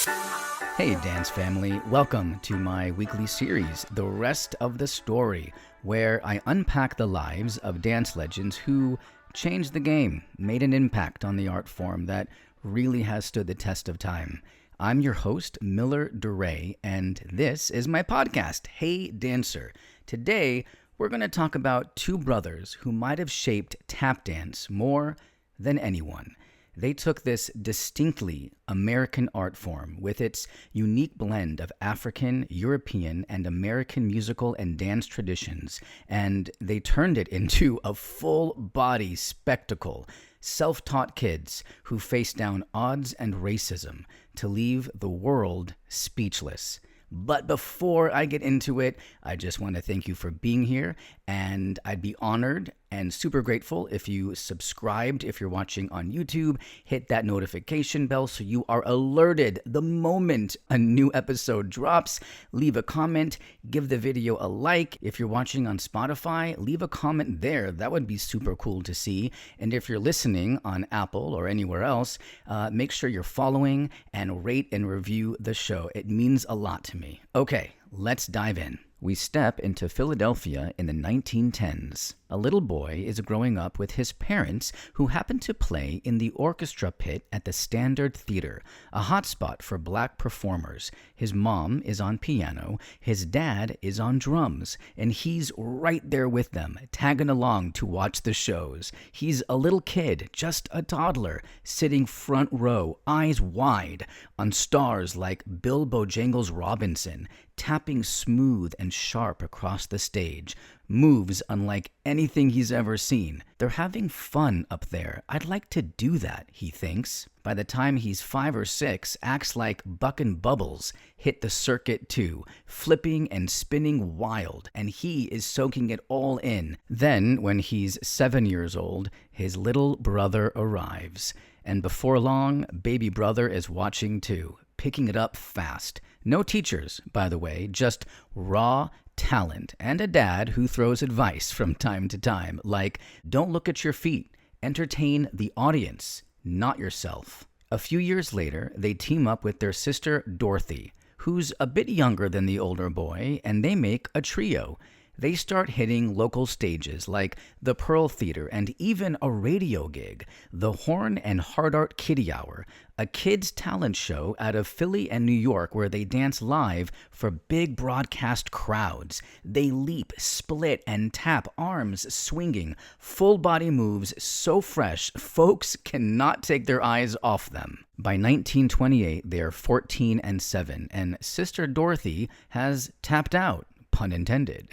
Hey dance family, welcome to my weekly series, The Rest of the Story, where I unpack the lives of dance legends who changed the game, made an impact on the art form that really has stood the test of time. I'm your host, Miller Daurey, and this is my podcast, Hey Dancer. Today, we're going to talk about two brothers who might have shaped tap dance more than anyone. They took this distinctly American art form with its unique blend of African, European, and American musical and dance traditions, and they turned it into a full-body spectacle. Self-taught kids who faced down odds and racism to leave the world speechless. But before I get into it, I just want to thank you for being here, and I'd be honored and super grateful if you subscribed if you're watching on YouTube. Hit that notification bell so you are alerted the moment a new episode drops. Leave a comment, give the video a like. If you're watching on Spotify, leave a comment there. That would be super cool to see. And if you're listening on Apple or anywhere else, make sure you're following and rate and review the show. It means a lot to me. Okay, let's dive in. We step into Philadelphia in the 1910s. A little boy is growing up with his parents who happen to play in the orchestra pit at the Standard Theater, a hotspot for black performers. His mom is on piano, his dad is on drums, and he's right there with them, tagging along to watch the shows. He's a little kid, just a toddler, sitting front row, eyes wide, on stars like Bill Bojangles Robinson, tapping smooth and sharp across the stage, moves unlike anything he's ever seen. They're having fun up there. I'd like to do that, he thinks. By the time he's 5 or 6, acts like Buck and Bubbles hit the circuit too, flipping and spinning wild, and he is soaking it all in. Then, when he's 7 years old, his little brother arrives. And before long, baby brother is watching too, picking it up fast. No teachers, by the way, just raw talent and a dad who throws advice from time to time, like, don't look at your feet, entertain the audience, not yourself. A few years later, they team up with their sister Dorothy, who's a bit younger than the older boy, and they make a trio. They start hitting local stages like the Pearl Theater and even a radio gig, the Horn and Hard Art Kiddie Hour, a kids' talent show out of Philly and New York where they dance live for big broadcast crowds. They leap, split, and tap, arms swinging, full body moves so fresh, folks cannot take their eyes off them. By 1928, they're 14 and 7, and Sister Dorothy has tapped out. Pun intended.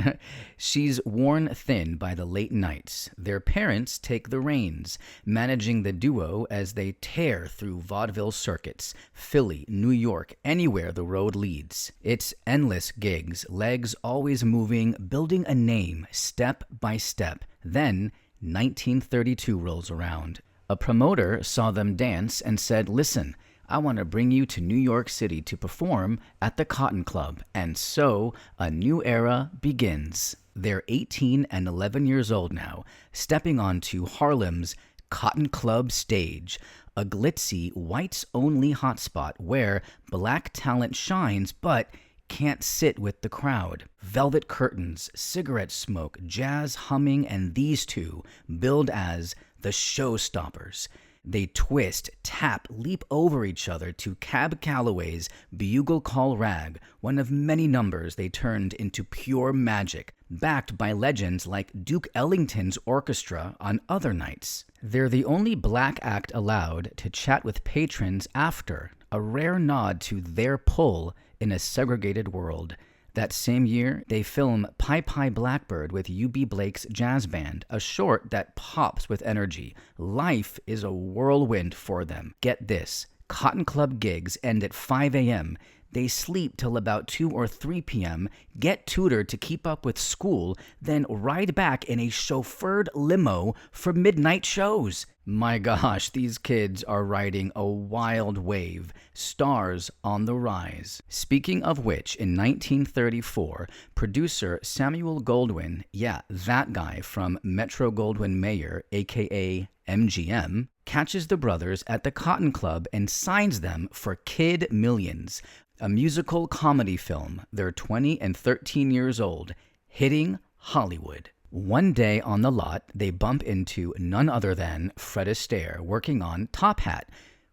She's worn thin by the late nights. Their parents take the reins, managing the duo as they tear through vaudeville circuits, Philly, New York, anywhere the road leads. It's endless gigs, legs always moving, building a name step by step. Then 1932 rolls around. A promoter saw them dance and said, "Listen, I want to bring you to New York City to perform at the Cotton Club." And so a new era begins. They're 18 and 11 years old now, stepping onto Harlem's Cotton Club stage, a glitzy, whites-only hotspot where black talent shines but can't sit with the crowd. Velvet curtains, cigarette smoke, jazz humming, and these two billed as the showstoppers. They twist, tap, leap over each other to Cab Calloway's Bugle Call Rag, one of many numbers they turned into pure magic, backed by legends like Duke Ellington's orchestra on other nights. They're the only black act allowed to chat with patrons after, a rare nod to their pull in a segregated world. That same year, they film Pie Pie Blackbird with U.B. Blake's jazz band, a short that pops with energy. Life is a whirlwind for them. Get this, Cotton Club gigs end at 5 a.m. They sleep till about 2 or 3 p.m., get tutored to keep up with school, then ride back in a chauffeured limo for midnight shows. My gosh, these kids are riding a wild wave. Stars on the rise. Speaking of which, in 1934, producer Samuel Goldwyn, yeah, that guy from Metro-Goldwyn-Mayer, aka MGM, catches the brothers at the Cotton Club and signs them for Kid Millions, a musical comedy film. They're 20 and 13 years old, hitting Hollywood. One day on the lot, they bump into none other than Fred Astaire working on Top Hat.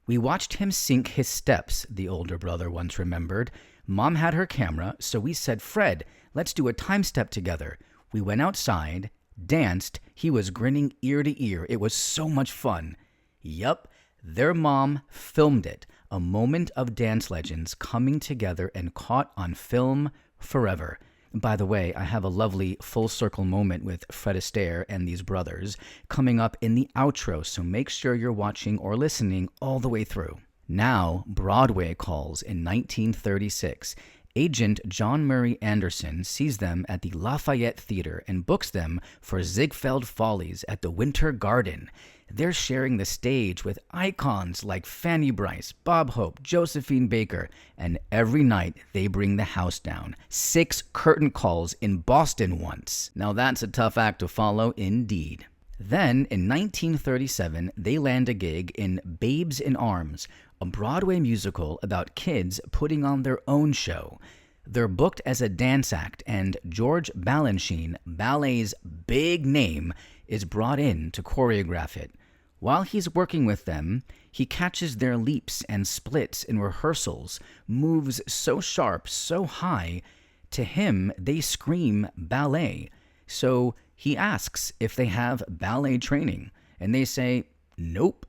We watched him sync his steps, the older brother once remembered. Mom had her camera, so we said, Fred, let's do a time step together. We went outside, danced. He was grinning ear to ear. It was so much fun. Yup, their mom filmed it. A moment of dance legends coming together and caught on film forever. By the way, I have a lovely full circle moment with Fred Astaire and these brothers coming up in the outro, so make sure you're watching or listening all the way through. Now, Broadway calls in 1936. Agent John Murray Anderson sees them at the Lafayette Theater and books them for Ziegfeld Follies at the Winter Garden. They're sharing the stage with icons like Fanny Brice, Bob Hope, Josephine Baker, and every night they bring the house down. 6 curtain calls in Boston once. Now that's a tough act to follow indeed. Then, in 1937, they land a gig in Babes in Arms, a Broadway musical about kids putting on their own show. They're booked as a dance act, and George Balanchine, ballet's big name, is brought in to choreograph it. While he's working with them, he catches their leaps and splits in rehearsals, moves so sharp, so high. To him, they scream ballet. So he asks if they have ballet training, and they say, nope.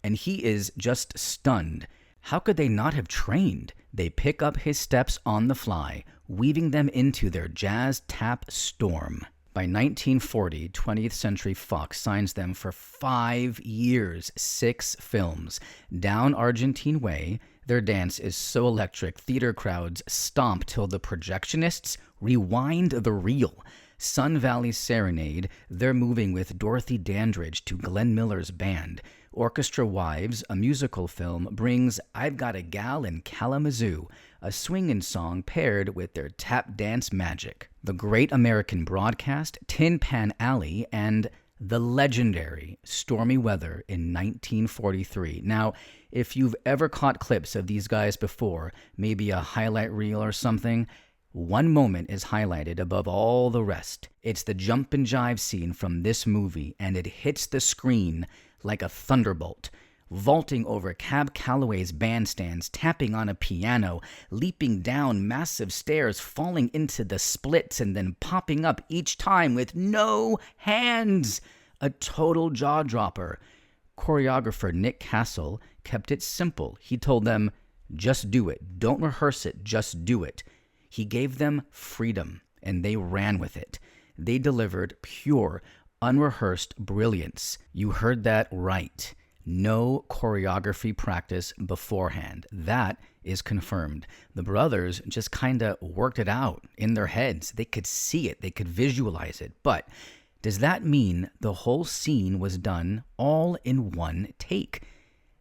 And he is just stunned. How could they not have trained? They pick up his steps on the fly, weaving them into their jazz tap storm. By 1940, 20th Century Fox signs them for 5 years, 6 films. Down Argentine Way, their dance is so electric, theater crowds stomp till the projectionists rewind the reel. Sun Valley Serenade, they're moving with Dorothy Dandridge to Glenn Miller's band. Orchestra Wives, a musical film, brings I've Got a Gal in Kalamazoo, a swingin' song paired with their tap dance magic. The Great American Broadcast, Tin Pan Alley, and the legendary Stormy Weather in 1943. Now, if you've ever caught clips of these guys before, maybe a highlight reel or something, one moment is highlighted above all the rest. It's the jump and jive scene from this movie, and it hits the screen like a thunderbolt. Vaulting over Cab Calloway's bandstands, tapping on a piano, leaping down massive stairs, falling into the splits, and then popping up each time with no hands. A total jaw-dropper. Choreographer Nick Castle kept it simple. He told them, just do it. Don't rehearse it. Just do it. He gave them freedom, and they ran with it. They delivered pure, unrehearsed brilliance. You heard that right. No choreography practice beforehand. That is confirmed. The brothers just kind of worked it out in their heads. They could see it. They could visualize it. But does that mean the whole scene was done all in one take?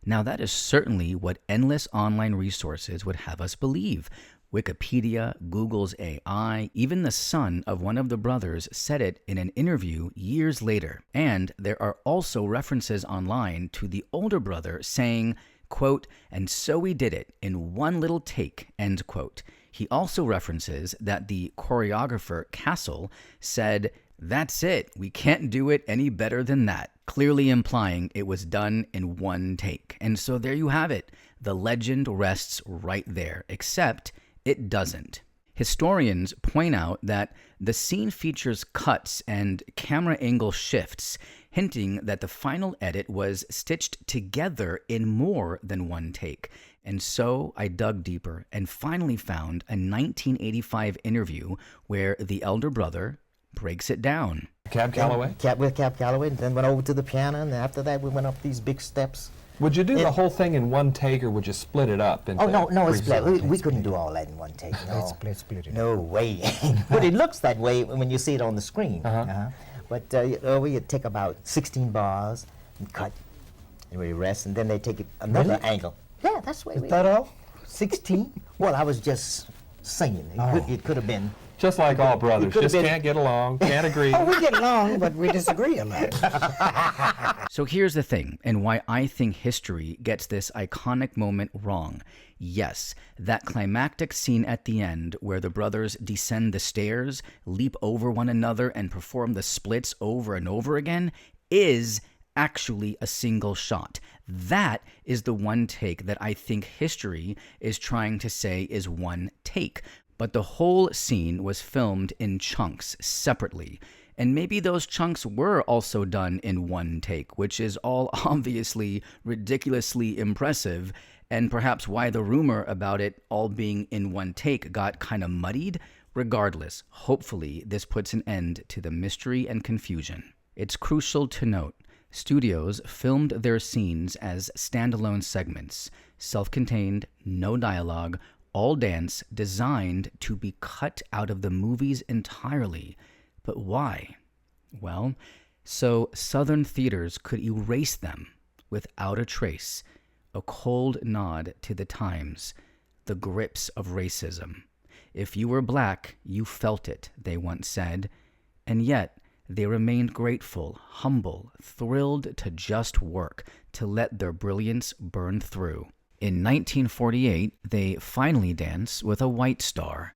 Now, that is certainly what endless online resources would have us believe. Wikipedia, Google's AI, even the son of one of the brothers said it in an interview years later. And there are also references online to the older brother saying, quote, and so we did it in one little take, end quote. He also references that the choreographer Castle said, that's it, we can't do it any better than that, clearly implying it was done in one take. And so there you have it. The legend rests right there, except it doesn't. Historians point out that the scene features cuts and camera angle shifts, hinting that the final edit was stitched together in more than one take. And so I dug deeper and finally found a 1985 interview where the elder brother breaks it down. Cab Calloway? With Cab Calloway, and then went over to the piano, and after that we went up these big steps. Would you do the whole thing in one take, or would you split it up? Into no, it's split. We couldn't do all that in one take. No, split it. No way. But it looks that way when you see it on the screen. But we would take about 16 bars and cut, and we rest, and then they take it another angle. Yeah, that's the way we. Is that all? 16? Well, I was just singing. It could have been. Just like all brothers, could've just been- can't get along, can't agree. Oh, we get along, but we disagree a lot. So here's the thing, and why I think history gets this iconic moment wrong. Yes, that climactic scene at the end where the brothers descend the stairs, leap over one another, and perform the splits over and over again is actually a single shot. That is the one take that I think history is trying to say is one take. But the whole scene was filmed in chunks separately. And maybe those chunks were also done in one take, which is all obviously ridiculously impressive, and perhaps why the rumor about it all being in one take got kind of muddied. Regardless, hopefully this puts an end to the mystery and confusion. It's crucial to note, studios filmed their scenes as standalone segments, self-contained, no dialogue, all dance, designed to be cut out of the movies entirely. But why? Well, so Southern theaters could erase them without a trace, a cold nod to the times, the grips of racism. If you were black, you felt it, they once said, and yet they remained grateful, humble, thrilled to just work, to let their brilliance burn through. In 1948, they finally dance with a white star,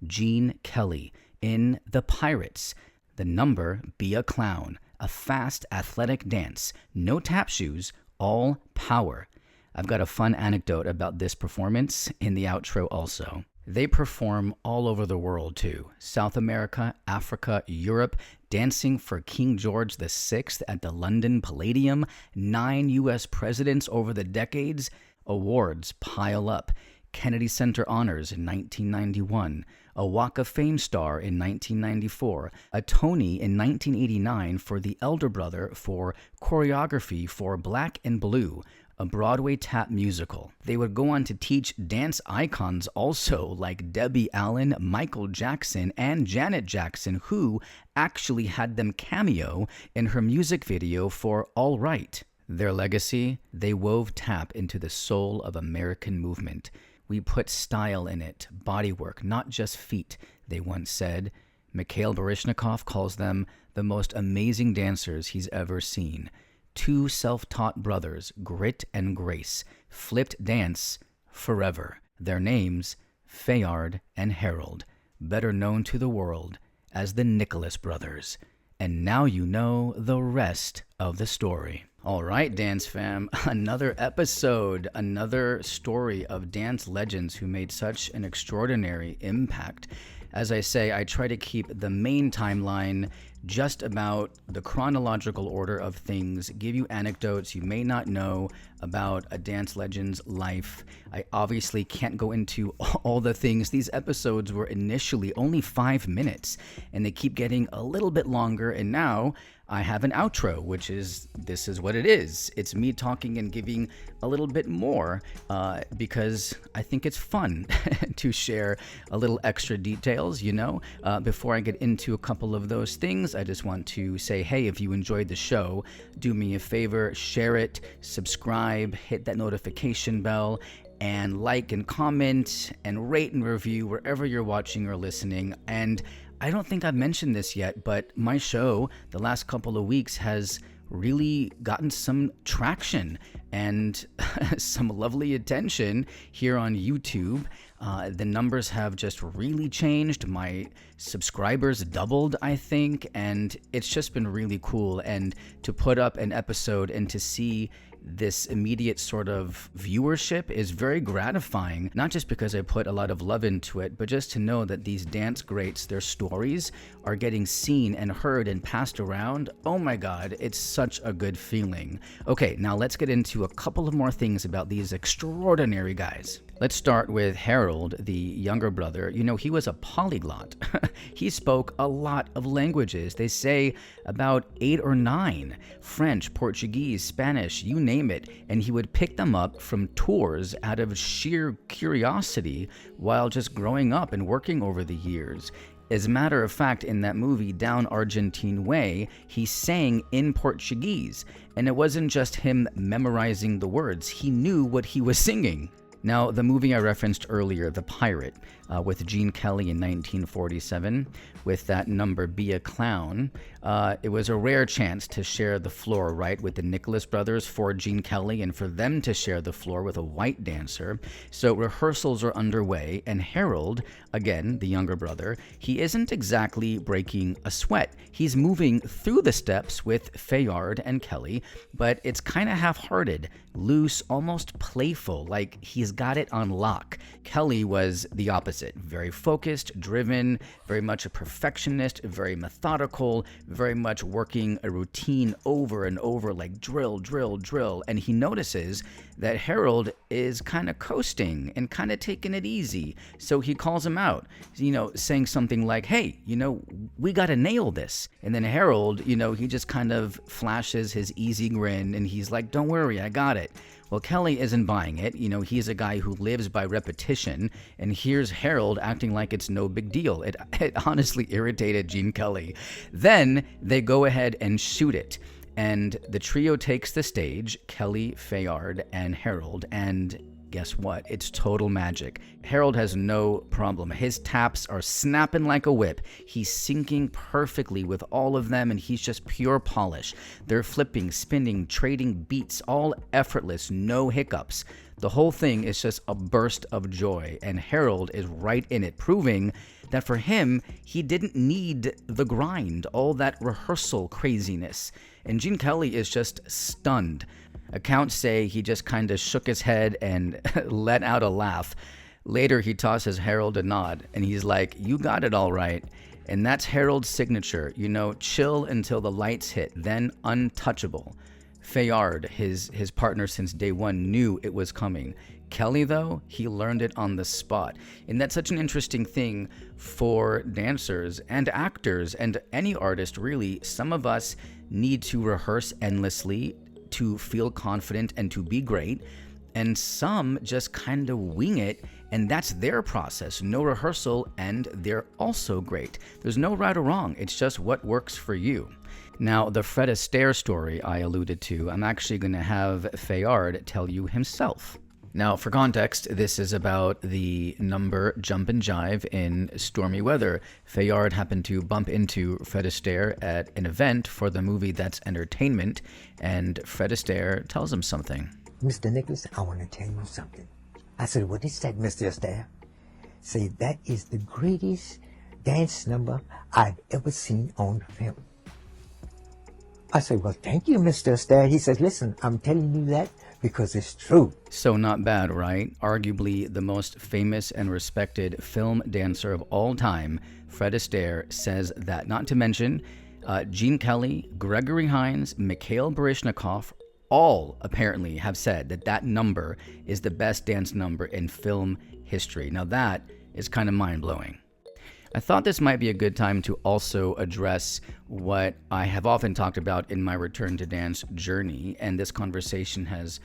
Gene Kelly, in The Pirates. The number, Be a Clown, a fast, athletic dance, no tap shoes, all power. I've got a fun anecdote about this performance in the outro also. They perform all over the world too. South America, Africa, Europe, dancing for King George VI at the London Palladium, 9 U.S. presidents over the decades. Awards pile up. Kennedy Center Honors in 1991, a Walk of Fame star in 1994, a Tony in 1989 for the elder brother for choreography for Black and Blue, a Broadway tap musical. They would go on to teach dance icons also like Debbie Allen, Michael Jackson, and Janet Jackson, who actually had them cameo in her music video for All Right. Their legacy, they wove tap into the soul of American movement. We put style in it, bodywork, not just feet, they once said. Mikhail Baryshnikov calls them the most amazing dancers he's ever seen. Two self-taught brothers, grit and grace, flipped dance forever. Their names, Fayard and Harold, better known to the world as the Nicholas brothers. And now you know the rest of the story. All right, Dance Fam, another episode, another story of dance legends who made such an extraordinary impact. As I say, I try to keep the main timeline just about the chronological order of things, give you anecdotes you may not know about a dance legend's life. I obviously can't go into all the things. These episodes were initially only 5 minutes, and they keep getting a little bit longer, and now I have an outro, which is, this is what it is. It's me talking and giving a little bit more because I think it's fun to share a little extra details, you know. Before I get into a couple of those things, I just want to say, hey, if you enjoyed the show, do me a favor, share it, subscribe, hit that notification bell, and like and comment and rate and review wherever you're watching or listening. And I don't think I've mentioned this yet, but my show, the last couple of weeks, has really gotten some traction and some lovely attention here on YouTube. The numbers have just really changed. My subscribers doubled, I think, and it's just been really cool. And to put up an episode and to see this immediate sort of viewership is very gratifying, not just because I put a lot of love into it, but just to know that these dance greats, their stories are getting seen and heard and passed around. Oh my God, it's such a good feeling. Okay, now let's get into a couple of more things about these extraordinary guys. Let's start with Harold, the younger brother. You know, he was a polyglot. He spoke a lot of languages. They say about 8 or 9. French, Portuguese, Spanish, you name it. And he would pick them up from tours out of sheer curiosity while just growing up and working over the years. As a matter of fact, in that movie, Down Argentine Way, he sang in Portuguese. And it wasn't just him memorizing the words. He knew what he was singing. Now, the movie I referenced earlier, The Pirate, with Gene Kelly in 1947, with that number Be a Clown, it was a rare chance to share the floor, right, with the Nicholas brothers for Gene Kelly and for them to share the floor with a white dancer. So rehearsals are underway, and Harold, again, the younger brother, he isn't exactly breaking a sweat. He's moving through the steps with Fayard and Kelly, but it's kind of half-hearted, loose, almost playful, like he's got it on lock. Kelly was the opposite, very focused, driven, very much a perfectionist, very methodical, very much working a routine over and over, like drill, drill, drill. And he notices that Harold is kind of coasting and kind of taking it easy. So he calls him out, saying something like, hey, we got to nail this. And then Harold, he just kind of flashes his easy grin and he's like, don't worry, I got it. Well, Kelly isn't buying it. He's a guy who lives by repetition, and here's Harold acting like it's no big deal. It honestly irritated Gene Kelly. Then they go ahead and shoot it, and the trio takes the stage, Kelly, Fayard, and Harold, and guess what? It's total magic. Harold has no problem. His taps are snapping like a whip. He's syncing perfectly with all of them, and he's just pure polish. They're flipping, spinning, trading beats, all effortless, no hiccups. The whole thing is just a burst of joy, and Harold is right in it, proving that for him, he didn't need the grind, all that rehearsal craziness. And Gene Kelly is just stunned. Accounts say he just kind of shook his head and let out a laugh. Later, he tosses Harold a nod, and he's like, you got it all right. And that's Harold's signature, chill until the lights hit, then untouchable. Fayard, his partner since day one, knew it was coming. Kelly, though, he learned it on the spot. And that's such an interesting thing for dancers and actors and any artist, really. Some of us need to rehearse endlessly to feel confident and to be great, and some just kind of wing it, and that's their process. No rehearsal, and they're also great. There's no right or wrong. It's just what works for you. Now, the Fred Astaire story I alluded to, I'm actually going to have Fayard tell you himself. Now, for context, this is about the number Jump and Jive in Stormy Weather. Fayard happened to bump into Fred Astaire at an event for the movie That's Entertainment, and Fred Astaire tells him something. Mr. Nicholas, I want to tell you something. I said, what is that, Mr. Astaire? Say, that is the greatest dance number I've ever seen on film. I said, well, thank you, Mr. Astaire. He says, listen, I'm telling you that because it's true. So not bad, right? Arguably the most famous and respected film dancer of all time, Fred Astaire, says that. Not to mention Gene Kelly, Gregory Hines, Mikhail Baryshnikov, all apparently have said that that number is the best dance number in film history. Now that is kind of mind-blowing. I thought this might be a good time to also address what I have often talked about in my return to dance journey, and this conversation has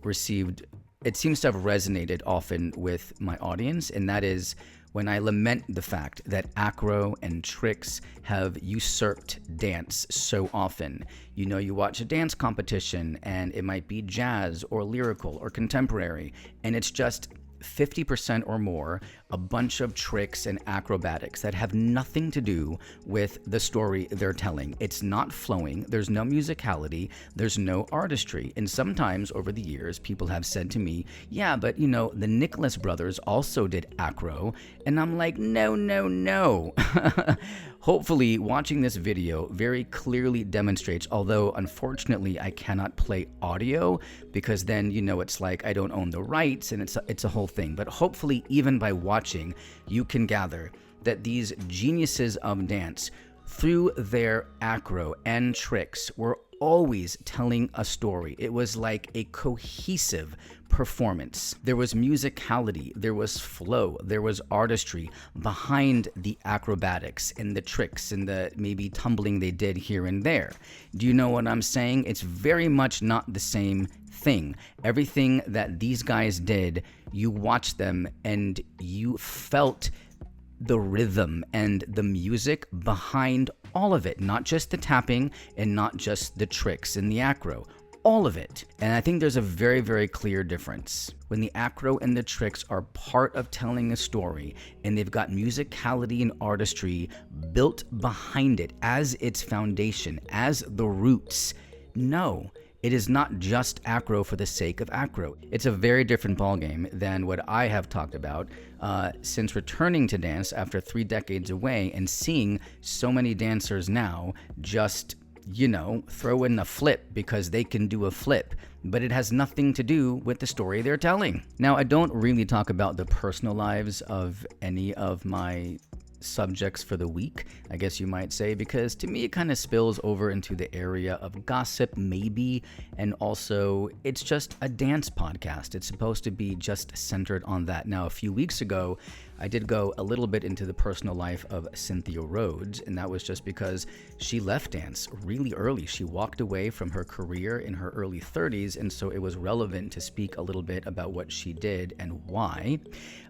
it seems to have resonated often with my audience, and that is when I lament the fact that acro and tricks have usurped dance so often. You watch a dance competition, and it might be jazz or lyrical or contemporary, and it's just 50% or more, a bunch of tricks and acrobatics that have nothing to do with the story they're telling. It's not flowing, there's no musicality, there's no artistry. And sometimes over the years, people have said to me, yeah, but the Nicholas brothers also did acro. And I'm like, no. Hopefully, watching this video very clearly demonstrates, although unfortunately I cannot play audio because then, it's like I don't own the rights and it's a whole thing. But hopefully, even by watching, you can gather that these geniuses of dance, through their acro and tricks, were always telling a story. It was like a cohesive performance. There was musicality, there was flow, there was artistry behind the acrobatics and the tricks and the maybe tumbling they did here and there. Do you know what I'm saying? It's very much not the same thing. Everything that these guys did, you watched them and you felt the rhythm and the music behind all of it, not just the tapping and not just the tricks and the acro. all of it. And I think there's a very, very clear difference. When the acro and the tricks are part of telling a story, and they've got musicality and artistry built behind it as its foundation, as the roots, no, it is not just acro for the sake of acro. It's a very different ballgame than what I have talked about since returning to dance after 3 decades away and seeing so many dancers now just, throw in a flip because they can do a flip, but it has nothing to do with the story they're telling. Now, I don't really talk about the personal lives of any of my subjects for the week, I guess you might say, because to me it kind of spills over into the area of gossip maybe, and also it's just a dance podcast. It's supposed to be just centered on that. Now, a few weeks ago I did go a little bit into the personal life of Cynthia Rhodes, and that was just because she left dance really early. She walked away from her career in her early 30s, and so it was relevant to speak a little bit about what she did and why.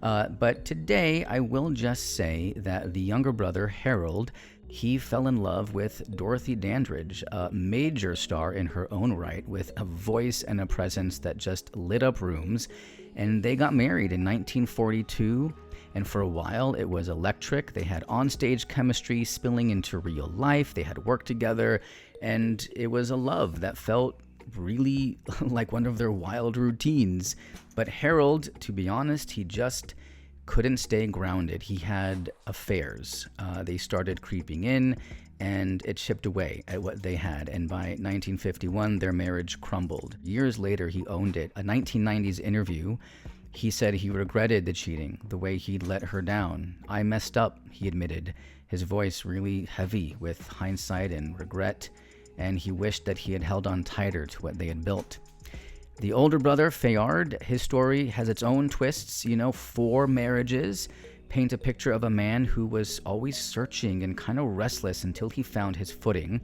But today I will just say that the younger brother, Harold, he fell in love with Dorothy Dandridge, a major star in her own right, with a voice and a presence that just lit up rooms, and they got married in 1942. And for a while, it was electric. They had onstage chemistry spilling into real life. They had worked together, and it was a love that felt really like one of their wild routines. But Harold, to be honest, he just couldn't stay grounded. He had affairs. They started creeping in, and it chipped away at what they had. And by 1951, their marriage crumbled. Years later, he owned it. A 1990s interview, he said he regretted the cheating, the way he'd let her down. "I messed up," he admitted, his voice really heavy with hindsight and regret, and he wished that he had held on tighter to what they had built. The older brother, Fayard, his story has its own twists. 4 marriages paint a picture of a man who was always searching and kind of restless until he found his footing.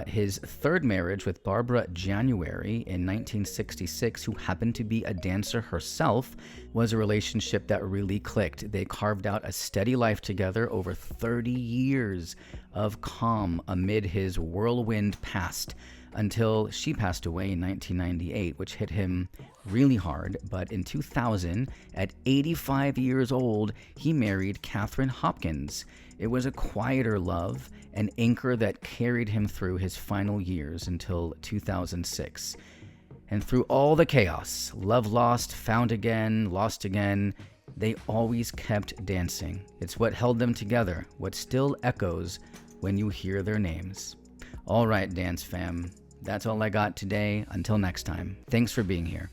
His 3rd marriage with Barbara January in 1966, who happened to be a dancer herself, was a relationship that really clicked. They carved out a steady life together over 30 years of calm amid his whirlwind past, until she passed away in 1998, which hit him really hard. But in 2000, at 85 years old, he married Catherine Hopkins. It was a quieter love, an anchor that carried him through his final years until 2006. And through all the chaos, love lost, found again, lost again, they always kept dancing. It's what held them together, what still echoes when you hear their names. All right, dance fam, that's all I got today. Until next time, thanks for being here.